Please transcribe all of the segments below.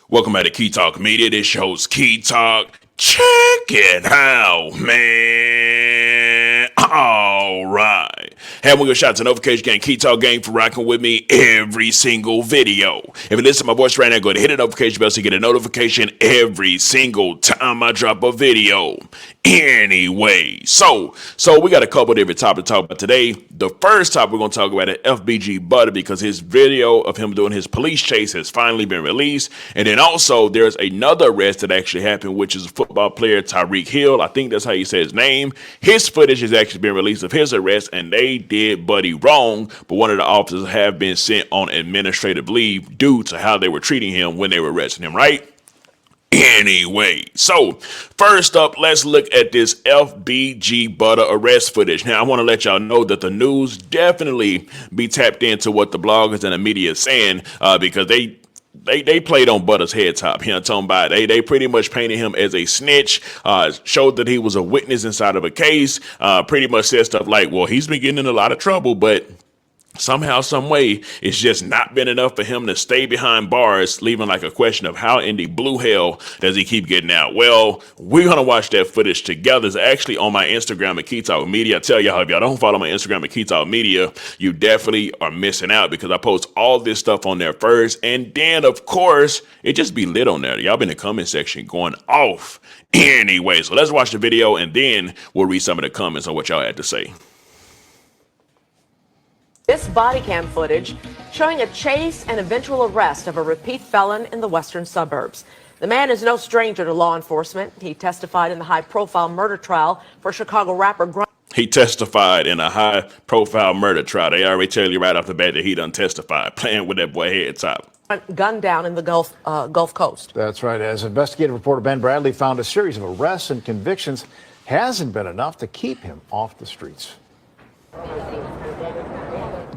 Welcome back to Key Talk Media. This show's Key Talk. Check it out, man. All right. Hey, we're going to shout out to Notification Gang, Key Talk Gang for rocking with me every single video. If you listen to my voice right now, go ahead and hit the notification bell so you get a notification every single time I drop a video. Anyway, so we got a couple different topics to talk about today. The first topic we're going to talk about is FBG Butta because his video of him doing his police chase has finally been released. And then also there's another arrest that actually happened, which is a football player, Tyreek Hill. I think that's how you say his name. His footage has actually been released of his arrest, and they did Buddy wrong, but one of the officers have been sent on administrative leave due to how they were treating him when they were arresting him, right? Anyway, so first up, let's look at this FBG Butta arrest footage. Now, I want to let y'all know that the news definitely be tapped into what the bloggers and the media is saying because they played on Butta's head top. You know what I'm talking about? They pretty much painted him as a snitch, showed that he was a witness inside of a case, pretty much said stuff like, well, he's been getting in a lot of trouble, but somehow, some way, it's just not been enough for him to stay behind bars, leaving like a question of how in the blue hell does he keep getting out? Well, we're going to watch that footage together. It's actually on my Instagram at Key Talk Media. I tell y'all, if y'all don't follow my Instagram at Key Talk Media, you definitely are missing out because I post all this stuff on there first. And then, of course, it just be lit on there. Y'all been in the comment section going off. Anyway, so let's watch the video and then we'll read some of the comments on what y'all had to say. This body cam footage showing a chase and eventual arrest of a repeat felon in the western suburbs. The man is no stranger to law enforcement. He testified in the high-profile murder trial for Chicago rapper He testified in a high-profile murder trial. They already tell you right off the bat that he done testified, playing with that boy head top. Gunned down in the Gulf Coast. That's right. As investigative reporter Ben Bradley found, a series of arrests and convictions hasn't been enough to keep him off the streets.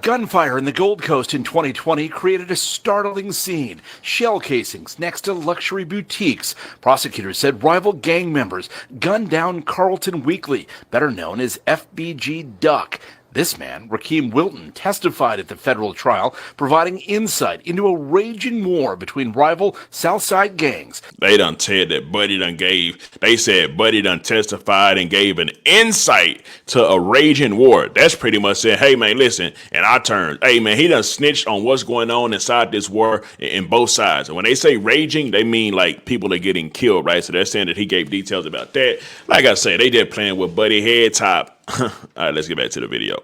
Gunfire in the Gold Coast in 2020 created a startling scene. Shell casings next to luxury boutiques. Prosecutors said rival gang members gunned down Carlton Weekly, better known as FBG Duck. This man, Rakeem Wilton, testified at the federal trial, providing insight into a raging war between rival Southside gangs. They done said that they said Buddy done testified and gave an insight to a raging war. That's pretty much saying, hey man, listen, in our terms, hey man, he done snitched on what's going on inside this war in both sides. And when they say raging, they mean like people are getting killed, right? So they're saying that he gave details about that. Like I said, they just playing with Buddy head top. All right, let's get back to the video.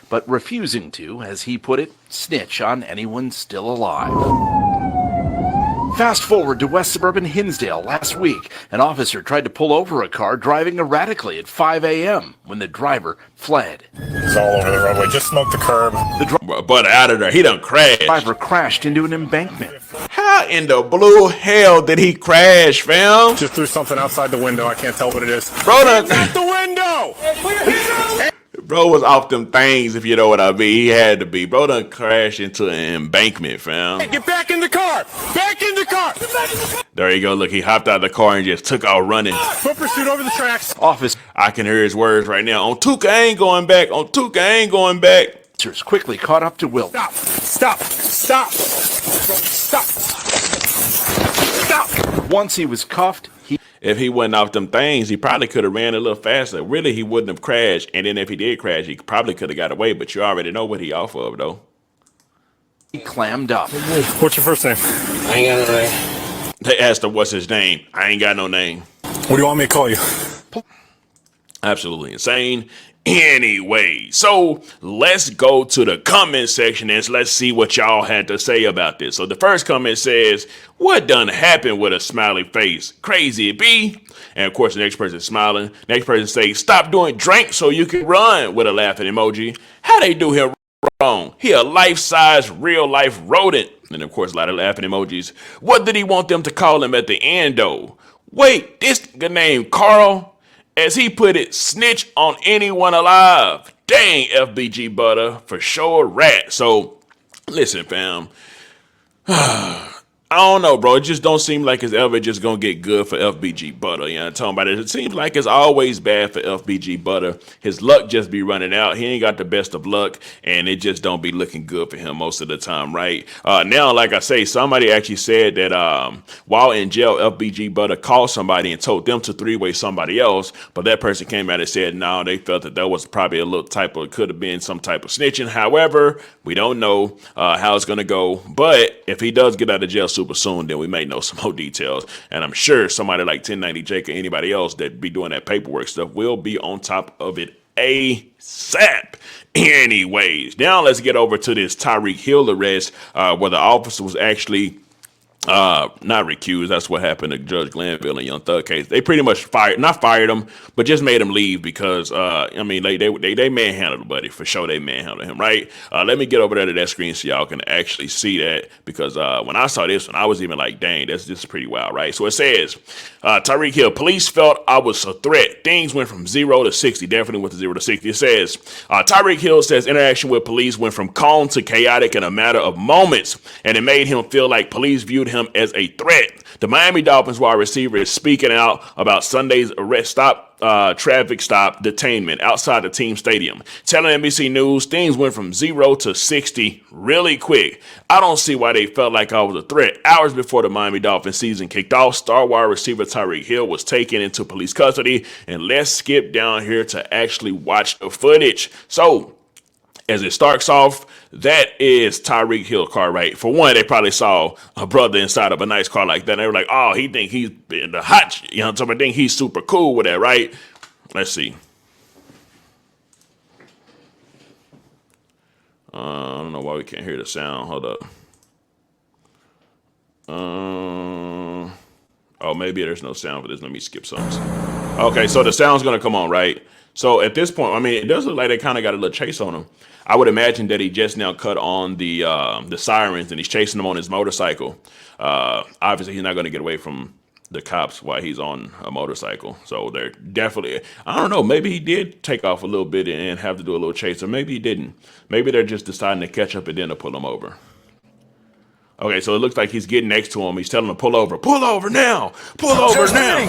But refusing to, as he put it, snitch on anyone still alive. Fast forward to West Suburban Hinsdale last week. An officer tried to pull over a car driving erratically at 5 a.m. when the driver fled. He's all over the roadway. Just smoked the curb. But out of there, he done crashed. The driver crashed into an embankment. How in the blue hell did he crash, fam? Just threw something outside the window. I can't tell what it is. Bro done, out the window! bro was off them things, if you know what I mean. He had to be. Bro done crashed into an embankment, fam. Get back in the car! Back in the car! There you go. Look, he hopped out of the car and just took off running. Foot pursuit over the tracks. Officers I can hear his words right now. On Tuka, I ain't going back. On Tuka, I ain't going back. quickly caught up to Wilton. Stop! Stop! Stop! Stop! Stop! Once he was cuffed, If he wasn't off them things, he probably could have ran a little faster. Really, he wouldn't have crashed. And then if he did crash, he probably could have got away. But you already know what he off of, though. he clammed up. What's your first name? I ain't got no name. They asked him, what's his name? I ain't got no name. What do you want me to call you? Absolutely insane. Anyway, so let's go to the comment section and let's see what y'all had to say about this. So the first comment says, what done happened with a smiley face? Crazy it be. And of course, the next person smiling. Next person says, stop doing drink so you can run with a laughing emoji. How they do him wrong? He a life-size, real-life rodent. And of course, a lot of laughing emojis. What did he want them to call him at the end, though? Wait, this nigga named Carl? As he put it, snitch on anyone alive. Dang, FBG Butta, for sure rat. So, listen, fam. I don't know, bro. It just don't seem like it's ever just gonna get good for FBG Butta. You know what I'm talking about? It seems like it's always bad for FBG Butta. His luck just be running out. He ain't got the best of luck, and it just don't be looking good for him most of the time, right? Now, like I say, somebody actually said that while in jail, FBG Butta called somebody and told them to three-way somebody else, but that person came out and said, no, they felt that was probably a little type of, could have been some type of snitching. However, we don't know how it's gonna go, but if he does get out of jail super soon, then we may know some more details. And I'm sure somebody like 1090 Jake or anybody else that be doing that paperwork stuff will be on top of it ASAP. Anyways, now let's get over to this Tyreek Hill arrest where the officer was actually not recused. That's what happened to Judge Glanville and Young Thug case. They pretty much not fired him, but just made him leave because I mean they manhandled the buddy for sure. They manhandled him, right? Let me get over there to that screen so y'all can actually see that, because when I saw this one, I was even like, dang, this is pretty wild, right? So it says, Tyreek Hill, police felt I was a threat. Things went from 0 to 60. Definitely went to 0 to 60. It says, Tyreek Hill says interaction with police went from calm to chaotic in a matter of moments, and it made him feel like police viewed him as a threat. The Miami Dolphins wide receiver is speaking out about Sunday's traffic stop detainment outside the team stadium, telling NBC News things went from 0 to 60 really quick. I don't see why they felt like I was a threat. Hours before the Miami Dolphins season kicked off, star wide receiver Tyreek Hill was taken into police custody, and let's skip down here to actually watch the footage. So as it starts off, that is Tyreek Hill car, right? For one, they probably saw a brother inside of a nice car like that, and they were like, oh, he think he's in the hot, you know what I'm talking about? Think he's super cool with that, right? Let's see. I don't know why we can't hear the sound. Hold up. Oh, maybe there's no sound for this. Let me skip something. Okay, so the sound's going to come on, right? So at this point, I mean, it does look like they kind of got a little chase on him. I would imagine that he just now cut on the sirens and he's chasing them on his motorcycle. Obviously, he's not going to get away from the cops while he's on a motorcycle. So they're definitely, I don't know, maybe he did take off a little bit and have to do a little chase, or maybe he didn't. Maybe they're just deciding to catch up and then to pull him over. Okay, so it looks like he's getting next to him. He's telling him to pull over. Pull over now. Pull over now.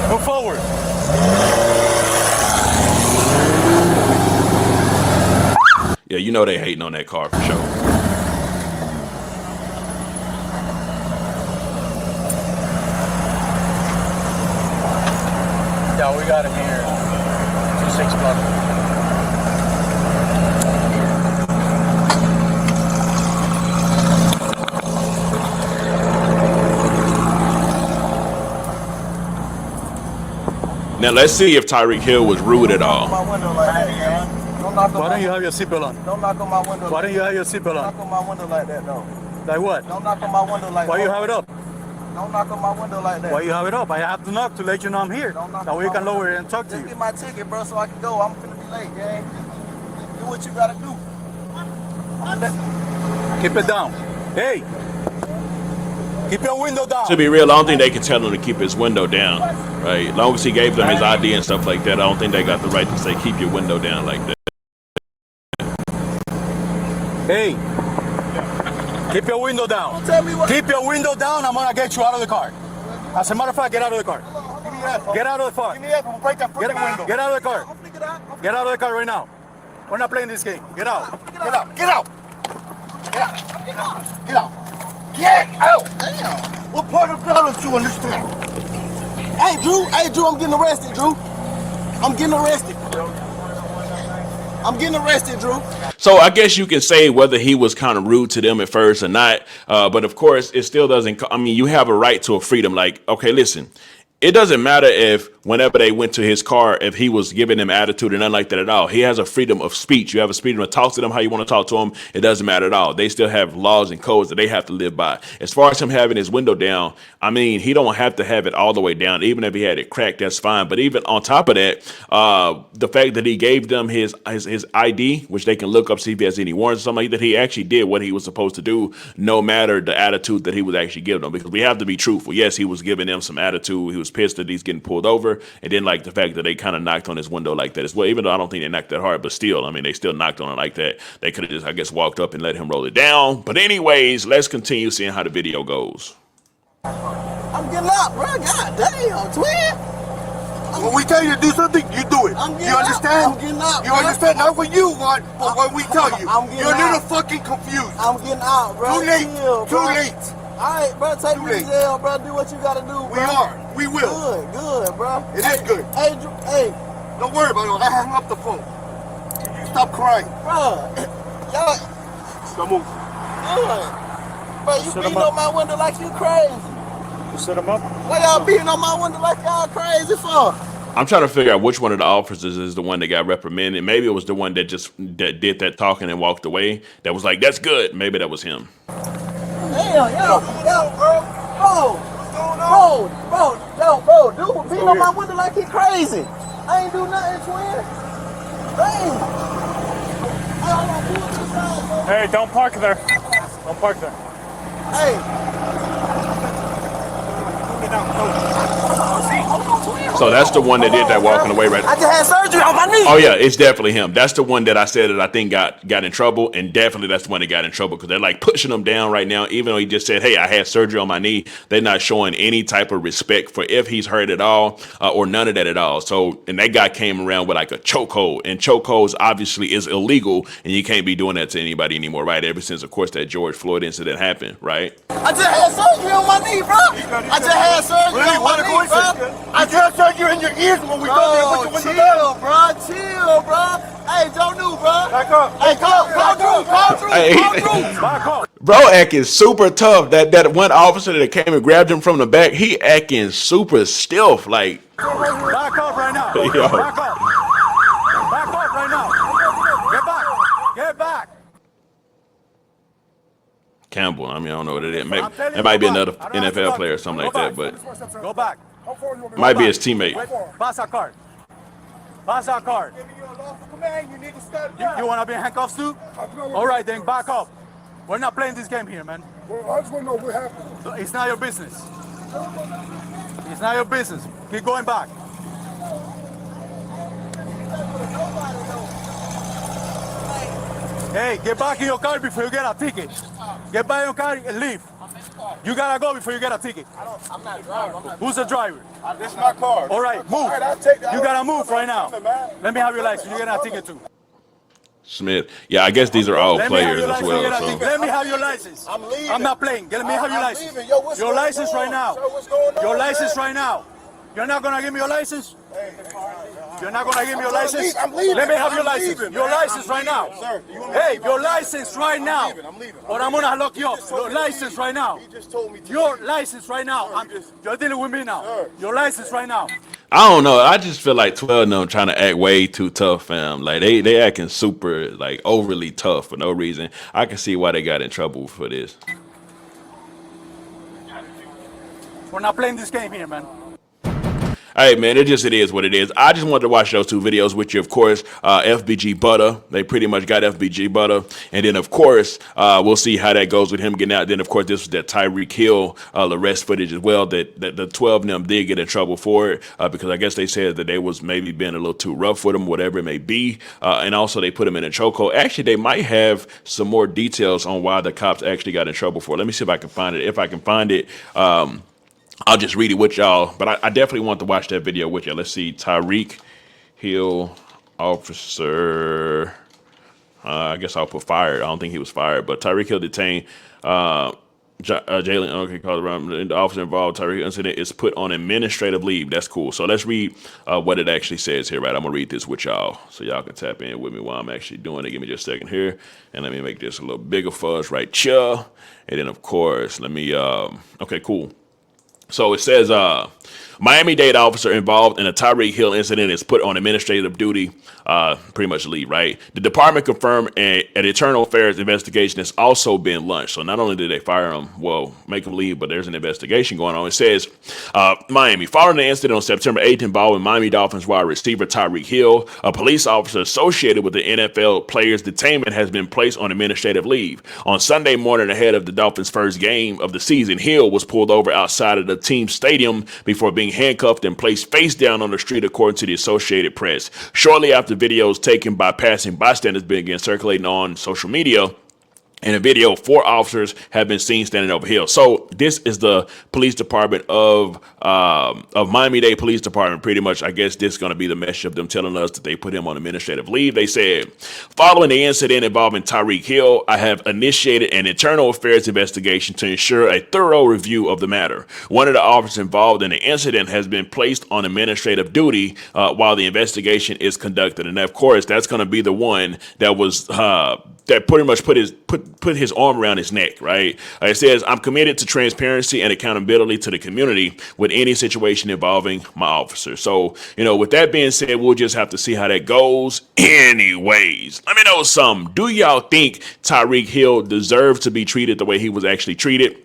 Go forward. Yeah, you know they hating on that car for sure. Yeah, we got him here. 26 block. Now let's see if Tyreek Hill was rude at all. Why don't you have your seatbelt on? Don't knock on my window. Why don't you have your seatbelt Knock on? on my window like that, though. Like what? Don't knock on my window like that. Why you have it up? Don't knock on my window like that. Why you have it up? I have to knock to let you know I'm here. Don't knock That on way you my can lower window. it and talk to Just you. get my ticket, bro, so I can go. I'm finna be late, gang. Do what you gotta do. Keep it down. Hey! Keep your window down. To be real, I don't think they can tell him to keep his window down, right? As long as he gave them his ID and stuff like that, I don't think they got the right to say keep your window down like that. Hey! Keep your window down. Don't tell me what. Keep your window down. I'm gonna get you out of the car. As a matter of fact, get out of the car. Give me that. Get out of the car. Give me that. I'm gonna break that freaking window. Get out of the car. I'm finna get out. Get out of the car right now. We're not playing this game. Get out. Get out. Get out. Get out. Get out. Get out. Get out. Damn. What part of the don't you understand? Hey, Drew. Hey, Drew. I'm getting arrested, Drew. I'm getting arrested. I'm getting arrested, Drew. So I guess you can say whether he was kind of rude to them at first or not. But of course, it still doesn't. I mean, you have a right to a freedom. Like, okay, listen. It doesn't matter if whenever they went to his car, if he was giving them attitude or nothing like that at all. He has a freedom of speech. You have a freedom to talk to them how you want to talk to them. It doesn't matter at all. They still have laws and codes that they have to live by. As far as him having his window down, I mean, he don't have to have it all the way down. Even if he had it cracked, that's fine. But even on top of that, the fact that he gave them his ID, which they can look up, see if he has any warrants or something like that, he actually did what he was supposed to do, no matter the attitude that he was actually giving them. Because we have to be truthful. Yes, he was giving them some attitude. He was was pissed that he's getting pulled over, and then like the fact that they kind of knocked on his window like that as well. Even though I don't think they knocked that hard, but still, I mean, they still knocked on it like that. They could have just, I guess, walked up and let him roll it down. But anyways, let's continue seeing how the video goes. I'm getting out, bro. God damn, twin. When we tell you to do something, you do it. You understand? I'm getting out. You understand? Not what you want, but what we tell you. You're a little out. fucking confused. I'm getting out, bro. Too late. Chill, Too bro. late. All right, bro. Take Too me to late. jail, bro. Do what you gotta do, bro. We are. We will. Good, bro. It is good. Hey, hey, Don't worry about it. I hang up the phone. You stop crying. bro. Y'all, Come on. good. Bro, you beating on my window like you crazy. You set him up? What y'all beating on my window like y'all crazy for? I'm trying to figure out which one of the officers is the one that got reprimanded. Maybe it was the one that did that talking and walked away. That was like, that's good. Maybe that was him. Damn, yo, bro, dude, beating on my window like he crazy. I ain't do nothing, twin. Damn. Hey, don't park there. Don't park there. Hey. So that's the one that did that walking away right. I just had surgery on my knee. Oh yeah, it's definitely him. That's the one that I said that I think got in trouble, and definitely that's the one that got in trouble because they're like pushing him down right now. Even though he just said, "Hey, I had surgery on my knee," they're not showing any type of respect for if he's hurt at all or none of that at all. So, and that guy came around with like a chokehold, and chokeholds obviously is illegal, and you can't be doing that to anybody anymore, right? Ever since, of course, that George Floyd incident happened, right? I just had surgery on my knee, bro. I just had surgery on my knee, bro. I just heard you in your ears when we come here. Put your window Chill, down. bro. Chill, bro. Hey, Joe New, bro. Back up. Hey, come through. Hey. Back up. Bro acting super tough. That one officer that came and grabbed him from the back, he acting super stiff. Like, Back up right now. Yo. Back up. Back up right now. Get back. Get back. Campbell, I mean, I don't know what it is. Maybe I'm telling you, it might be go another back. I don't have to NFL talk. player or something like Go that, back. but Go back. might be back. his teammate. Wait, pass that card. Pass that card. You want to be in handcuffs too? All right, then back up. We're not playing this game here, man. Well, I just want to know what happened. It's not your business. It's not your business. Keep going back. Hey, get back in your car before you get a ticket. Get back in your car and leave. You gotta go before you get a ticket. I'm not driving. Who's the driver? This is my car. All right, move. I'll take that. You gotta move right now. Let me have your license. You get a ticket too. Smith. Yeah, I guess these are all Let me have players your as license. You get a well. ticket. So Let me have your license. I'm leaving. I'm not playing. Let me have your I'm license. leaving. Yo, what's Your going license on? right now. Sir, what's going on, Your license man? right now. You're not gonna give me your license? You're not gonna give me your I'm license? I'm leaving. Let me have your I'm license. leaving, Your man. license I'm right now. leaving. Sir, you want me to Hey, leave? your license right now. I'm leaving. Or I'm gonna lock you up. told Your me to license leave. right now. He just told me to Your leave. license right now. You're dealing with me now. Sir. Your license right now. I don't know. I just feel like 12 of them trying to act way too tough, fam. Like they acting super like overly tough for no reason. I can see why they got in trouble for this. We're not playing this game here, man. Hey man, it is what it is. I just wanted to watch those two videos with you. Of course, FBG Butta. They pretty much got FBG Butta, and then of course we'll see how that goes with him getting out. Then of course this was that Tyreek Hill arrest footage as well. That the 12 of them did get in trouble for it because I guess they said that they was maybe being a little too rough with him, whatever it may be, and also they put him in a chokehold. Actually, they might have some more details on why the cops actually got in trouble for it. Let me see if I can find it. If I can find it. I'll just read it with y'all, but I definitely want to watch that video with you. Let's see. Tyreek Hill officer. I guess I'll put fired. I don't think he was fired, but Tyreek Hill detained. Jalen, okay, called around. The officer involved Tyreek incident is put on administrative leave. That's cool. So let's read what it actually says here, right? I'm gonna read this with y'all so y'all can tap in with me while I'm actually doing it. Give me just a second here, and let me make this a little bigger for us right here. And then of course, let me. Okay, cool. So it says, Miami-Dade officer involved in a Tyreek Hill incident is put on administrative duty, pretty much leave, right? The department confirmed an internal affairs investigation has also been launched. So not only did they fire him, well, make him leave, but there's an investigation going on. It says, Miami, following the incident on September 8th involving Miami Dolphins wide receiver Tyreek Hill, a police officer associated with the NFL player's detainment has been placed on administrative leave. On Sunday morning ahead of the Dolphins' first game of the season, Hill was pulled over outside of the team stadium before being handcuffed and placed face down on the street, according to the Associated Press. Shortly after videos taken by passing bystanders began circulating on social media, in a video, 4 officers have been seen standing over Hill. So this is the police department of Miami-Dade Police Department. Pretty much, I guess this is going to be the message of them telling us that they put him on administrative leave. They said, following the incident involving Tyreek Hill, I have initiated an internal affairs investigation to ensure a thorough review of the matter. One of the officers involved in the incident has been placed on administrative duty while the investigation is conducted. And of course, that's going to be the one that was that pretty much put his arm around his neck, right? It says, I'm committed to transparency and accountability to the community with any situation involving my officer. So, with that being said, we'll just have to see how that goes. Anyways, let me know something. Do y'all think Tyreek Hill deserves to be treated the way he was actually treated?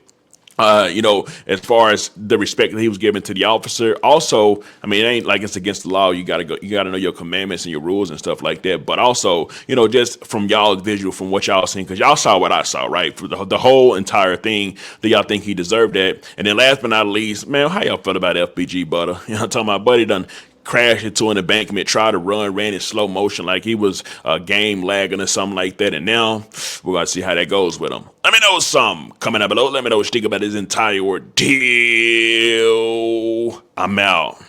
As far as the respect that he was given to the officer. Also, I mean, it ain't like it's against the law. You gotta know your commandments and your rules and stuff like that. But also, just from y'all's visual, from what y'all seen, because y'all saw what I saw, right? For the whole entire thing, do y'all think he deserved that? And then last but not least, man, how y'all felt about FBG Butta? I'm talking about buddy done crashed into an embankment, tried to ran in slow motion like he was game lagging or something like that. And now we're going to see how that goes with him. Let me know something. Comment down below. Let me know what you think about this entire ordeal. I'm out.